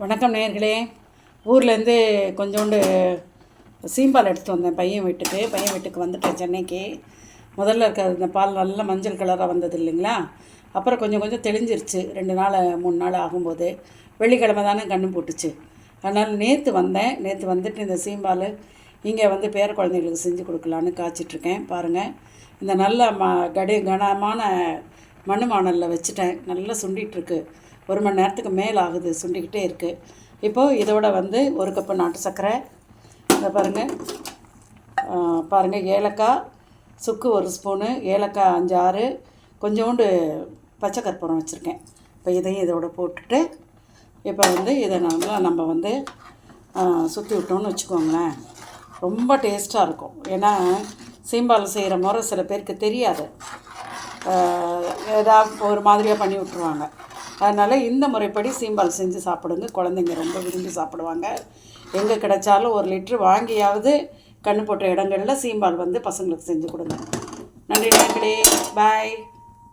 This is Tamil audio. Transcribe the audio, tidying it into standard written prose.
வணக்கம் நேயர்களே. ஊர்லேருந்து கொஞ்சோண்டு சீம்பால் எடுத்துகிட்டு வந்தேன் பையன் வீட்டுக்கு வந்துட்டேன் சென்னைக்கு. முதல்ல இருக்கிற இந்த பால் நல்ல மஞ்சள் கலராக வந்தது இல்லைங்களா, அப்புறம் கொஞ்சம் கொஞ்சம் தெளிஞ்சிருச்சு 2 நாள் 3 நாள் ஆகும்போது. வெள்ளிக்கிழமை தானே கண்ணு போட்டுச்சு. அதனால் நேற்று வந்துட்டு இந்த சீம்பால் இங்கே பேர குழந்தைங்களுக்கு செஞ்சு கொடுக்கலான்னு காய்ச்சிட்ருக்கேன். பாருங்கள், இந்த நல்ல கனமான மண் மாணலில் வச்சுட்டேன். நல்லா சுண்டிகிட்ருக்கு. 1 மணி நேரத்துக்கு மேலே ஆகுது, சுண்டிக்கிட்டே இருக்குது. இப்போது இதோட 1 கப்பு நாட்டு சர்க்கரை, இதை பாருங்கள் ஏலக்காய் சுக்கு 1 ஸ்பூனு, ஏலக்காய் 5-6, கொஞ்சோண்டு பச்சை கற்பூரம் வச்சுருக்கேன். இப்போ இதையும் இதோட போட்டுட்டு இப்போ இதை நல்லா நம்ம சுற்றி விட்டோம்னு வச்சுக்கோங்களேன், ரொம்ப டேஸ்ட்டாக இருக்கும். ஏன்னா சீம்பால் செய்கிற முறை சில பேருக்கு தெரியாது, ஏதாவது ஒரு மாதிரியாக பண்ணி விட்ருவாங்க. அதனால் இந்த முறைப்படி சீம்பால் செஞ்சு சாப்பிடுங்க. குழந்தைங்க ரொம்ப விரும்பி சாப்பிடுவாங்க. எங்கே கிடைச்சாலும் 1 லிட்ரு வாங்கியாவது கண்ணு போட்ட இடங்களில் சீம்பால் பசங்களுக்கு செஞ்சு கொடுங்க. நன்றி நேயர்களே, பாய்.